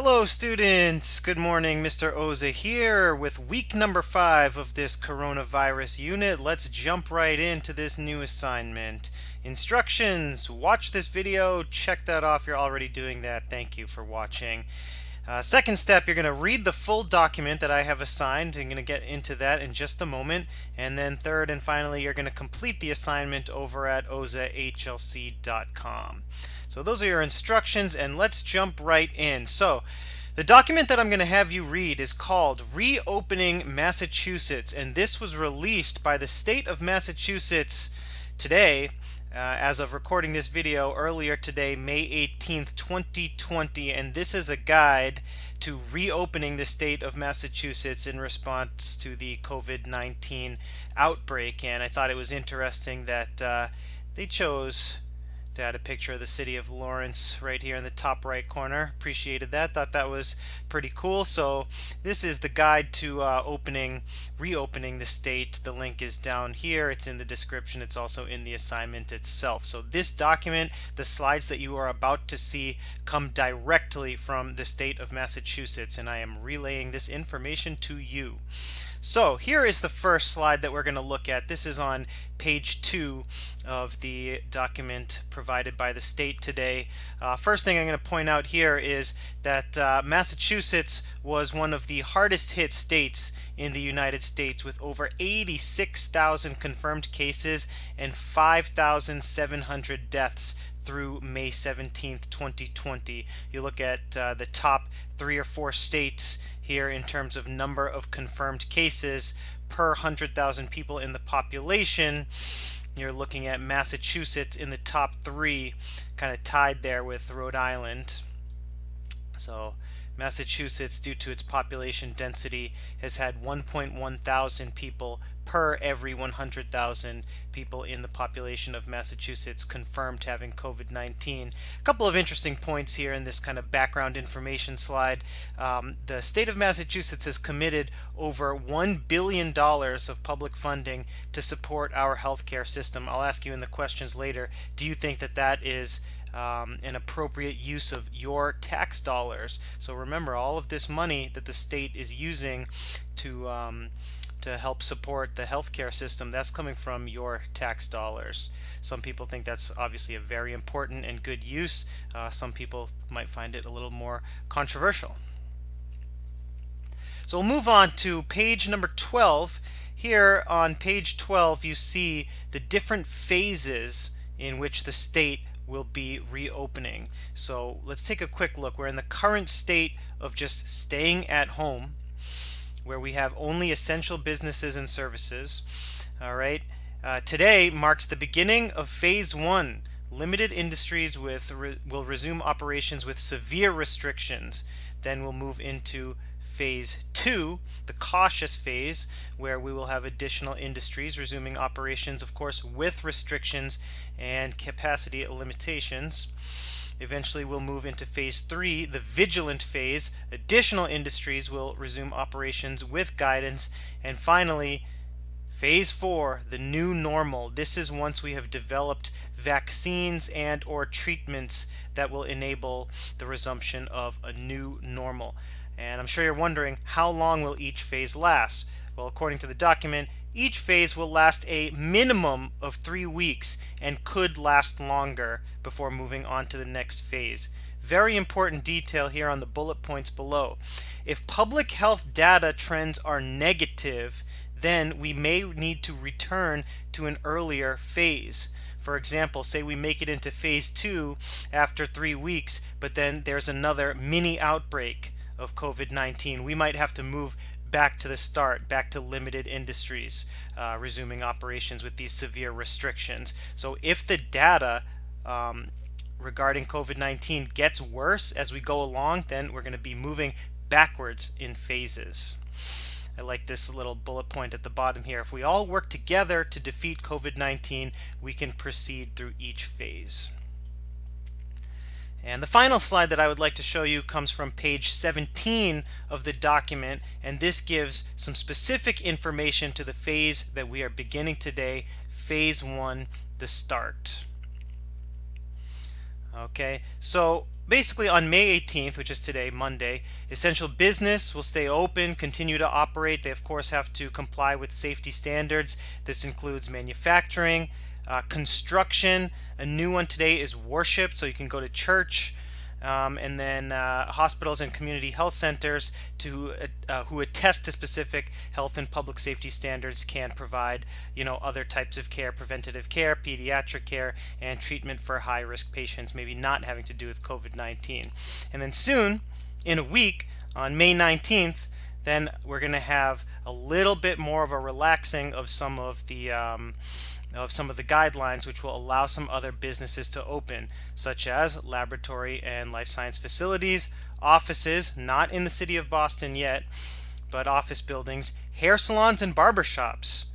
Hello students, good morning. Mr. Oza here with week number 5 of this coronavirus unit. Let's jump right into this new assignment. Instructions, watch this video, check that off. You're already doing that. Thank you for watching. Second step, you're going to read the full document that I have assigned. I'm going to get into that in just a moment. And then third and finally, you're going to complete the assignment over at ozahlc.com. So those are your instructions, and let's jump right in. So the document that I'm going to have you read is called Reopening Massachusetts, and this was released by the state of Massachusetts today, as of recording this video earlier today, May 18th, 2020, and this is a guide to reopening the state of Massachusetts in response to the COVID-19 outbreak. And I thought it was interesting that they chose to add a picture of the city of Lawrence right here in the top right corner. Appreciated that. Thought that was pretty cool. So this is the guide to reopening the state. The link is down here. It's in the description. It's also in the assignment itself. So this document, the slides that you are about to see, come directly from the state of Massachusetts, and I am relaying this information to you. So here is the first slide that we're going to look at. This is on page 2 of the document provided by the state today. First thing I'm going to point out here is that Massachusetts was one of the hardest hit states in the United States, with over 86,000 confirmed cases and 5,700 deaths through May 17th, 2020. You look at the top 3 or 4 states here in terms of number of confirmed cases per 100,000 people in the population. You're looking at Massachusetts in the top 3, kind of tied there with Rhode Island. So Massachusetts, due to its population density, has had 1.1 thousand people per every 100,000 people in the population of Massachusetts confirmed having COVID-19. A couple of interesting points here in this kind of background information slide. The state of Massachusetts has committed over $1 billion of public funding to support our healthcare system. I'll ask you in the questions later, do you think that that is an appropriate use of your tax dollars? So remember, all of this money that the state is using to help support the healthcare system, that's coming from your tax dollars. Some people think that's obviously a very important and good use. Some people might find it a little more controversial. So we'll move on to page number 12. Here on page 12 you see the different phases in which the state will be reopening. So let's take a quick look. We're in the current state of just staying at home, where we have only essential businesses and services. All right. Today marks the beginning of phase 1. Limited industries will resume operations with severe restrictions. Then we'll move into phase 2, the cautious phase, where we will have additional industries resuming operations, of course, with restrictions and capacity limitations. Eventually we'll move into phase 3, the vigilant phase. Additional industries will resume operations with guidance. And finally, phase 4, the new normal. This is once we have developed vaccines and or treatments that will enable the resumption of a new normal. And I'm sure you're wondering, how long will each phase last? Well, according to the document, each phase will last a minimum of 3 weeks and could last longer before moving on to the next phase. Very important detail here on the bullet points below. If public health data trends are negative, then we may need to return to an earlier phase. For example, say we make it into phase 2 after 3 weeks, but then there's another mini outbreak of COVID-19. We might have to move back to the start, back to limited industries, resuming operations with these severe restrictions. So if the data regarding COVID-19 gets worse as we go along, then we're going to be moving backwards in phases. I like this little bullet point at the bottom here. If we all work together to defeat COVID-19, we can proceed through each phase. And the final slide that I would like to show you comes from page 17 of the document, and this gives some specific information to the phase that we are beginning today, phase 1, the start. Okay, so basically on May 18th, which is today, Monday, essential business will stay open, continue to operate. They, of course, have to comply with safety standards. This includes manufacturing, construction. A new one today is worship, so you can go to church. And then hospitals and community health centers who attest to specific health and public safety standards can provide, other types of care, preventative care, pediatric care, and treatment for high-risk patients, maybe not having to do with COVID-19. And then soon, in a week, on May 19th, then we're going to have a little bit more of a relaxing of some of the guidelines, which will allow some other businesses to open, such as laboratory and life science facilities, offices, not in the city of Boston yet, but office buildings, hair salons and barber shops.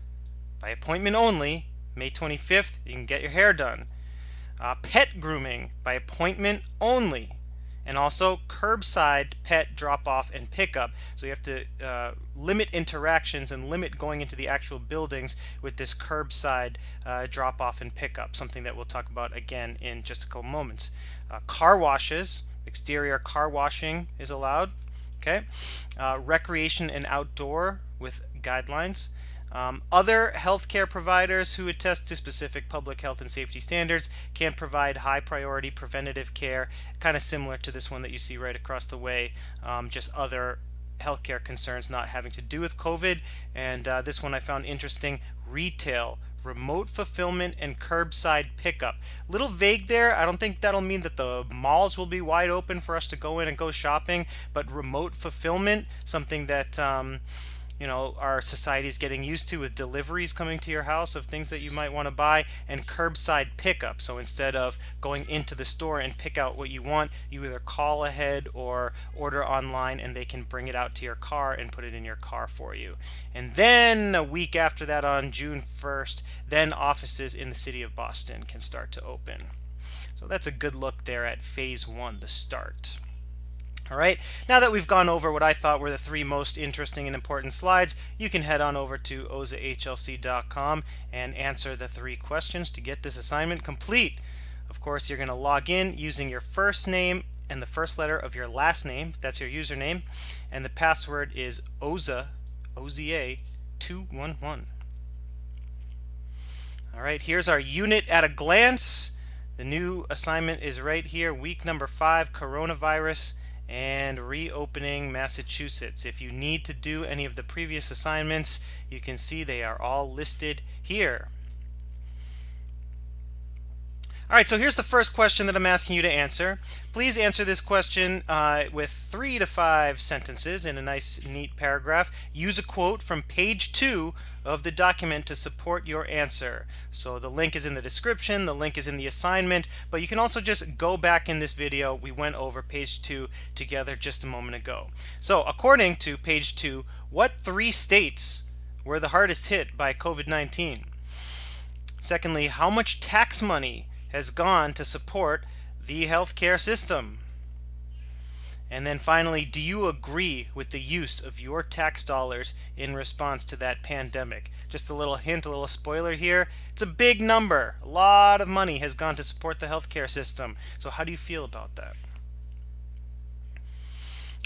By appointment only, May 25th, you can get your hair done. Pet grooming, by appointment only. And also curbside pet drop-off and pickup. So you have to limit interactions and limit going into the actual buildings with this curbside drop-off and pickup, something that we'll talk about again in just a couple moments. Car washes, exterior car washing is allowed. Okay, recreation and outdoor with guidelines. Other healthcare providers who attest to specific public health and safety standards can provide high priority preventative care, kind of similar to this one that you see right across the way, just other healthcare concerns not having to do with COVID. And this one I found interesting: retail, remote fulfillment, and curbside pickup. A little vague there. I don't think that'll mean that the malls will be wide open for us to go in and go shopping, but remote fulfillment, something that our society is getting used to, with deliveries coming to your house of things that you might want to buy, and curbside pickup. So instead of going into the store and pick out what you want, you either call ahead or order online and they can bring it out to your car and put it in your car for you. And then a week after that, on June 1st, then offices in the city of Boston can start to open. So that's a good look there at phase one, the start. All right, now that we've gone over what I thought were the three most interesting and important slides, you can head on over to ozahlc.com and answer the three questions to get this assignment complete. Of course, you're going to log in using your first name and the first letter of your last name. That's your username. And the password is OZA, OZA 211. All right, here's our unit at a glance. The new assignment is right here, week number 5, coronavirus and reopening Massachusetts. If you need to do any of the previous assignments, you can see they are all listed here. All right, so here's the first question that I'm asking you to answer. Please answer this question with 3 to 5 sentences in a nice, neat paragraph. Use a quote from page 2 of the document to support your answer. So the link is in the description, the link is in the assignment, but you can also just go back in this video. We went over page 2 together just a moment ago. So according to page 2, what 3 states were the hardest hit by COVID-19? Secondly, how much tax money has gone to support the healthcare system? And then finally, do you agree with the use of your tax dollars in response to that pandemic? Just a little hint, a little spoiler here. It's a big number. A lot of money has gone to support the healthcare system. So how do you feel about that?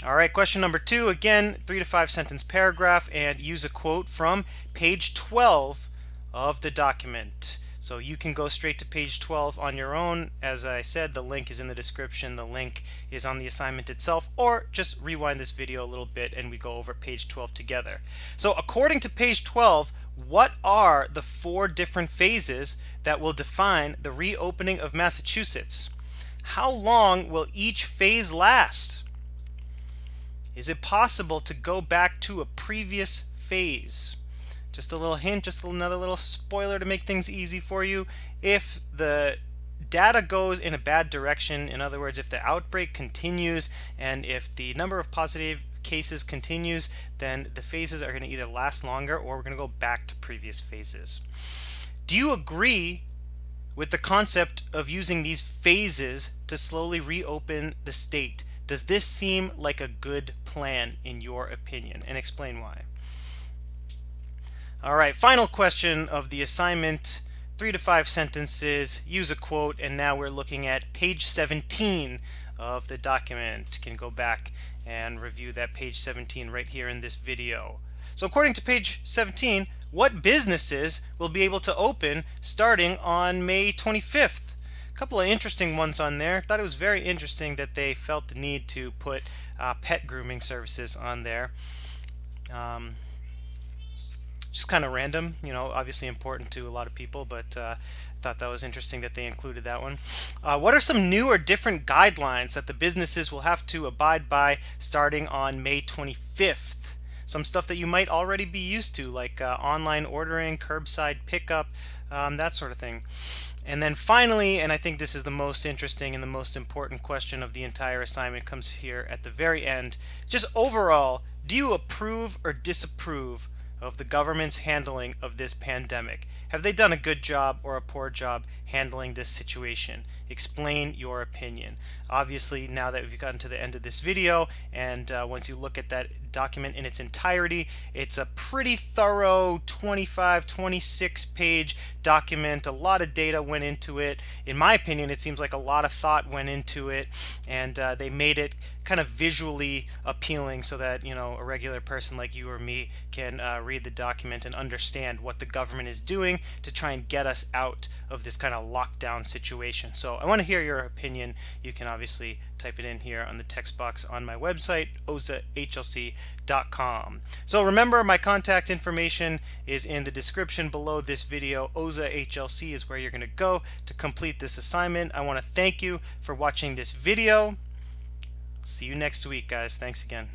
All right, question number 2, again, 3 to 5 sentence paragraph, and use a quote from page 12 of the document. So you can go straight to page 12 on your own. As I said, the link is in the description. The link is on the assignment itself, or just rewind this video a little bit and we go over page 12 together. So according to page 12, what are the 4 different phases that will define the reopening of Massachusetts? How long will each phase last? Is it possible to go back to a previous phase? Just a little hint, just another little spoiler to make things easy for you. If the data goes in a bad direction, in other words, if the outbreak continues and if the number of positive cases continues, then the phases are going to either last longer or we're going to go back to previous phases. Do you agree with the concept of using these phases to slowly reopen the state? Does this seem like a good plan in your opinion? And explain why. All right, final question of the assignment. 3 to 5 sentences, use a quote, and now we're looking at page 17 of the document. You can go back and review that page 17 right here in this video. So according to page 17, what businesses will be able to open starting on May 25th? A couple of interesting ones on there. Thought it was very interesting that they felt the need to put pet grooming services on there. Just kind of random, obviously important to a lot of people, but thought that was interesting that they included that one. What are some new or different guidelines that the businesses will have to abide by starting on May 25th? Some stuff that you might already be used to, like online ordering, curbside pickup, that sort of thing. And then finally, and I think this is the most interesting and the most important question of the entire assignment, comes here at the very end. Just overall, do you approve or disapprove of the government's handling of this pandemic? Have they done a good job or a poor job handling this situation? Explain your opinion. Obviously, now that we've gotten to the end of this video, and once you look at that document in its entirety, it's a pretty thorough 26 page document. A lot of data went into it. In my opinion, it seems like a lot of thought went into it, and they made it kind of visually appealing so that a regular person like you or me can read the document and understand what the government is doing to try and get us out of this kind of lockdown situation. So I want to hear your opinion. You can obviously type it in here on the text box on my website, ozahlc.com. So remember, my contact information is in the description below this video. Oza HLC is where you're going to go to complete this assignment. I want to thank you for watching this video. See you next week, guys. Thanks again.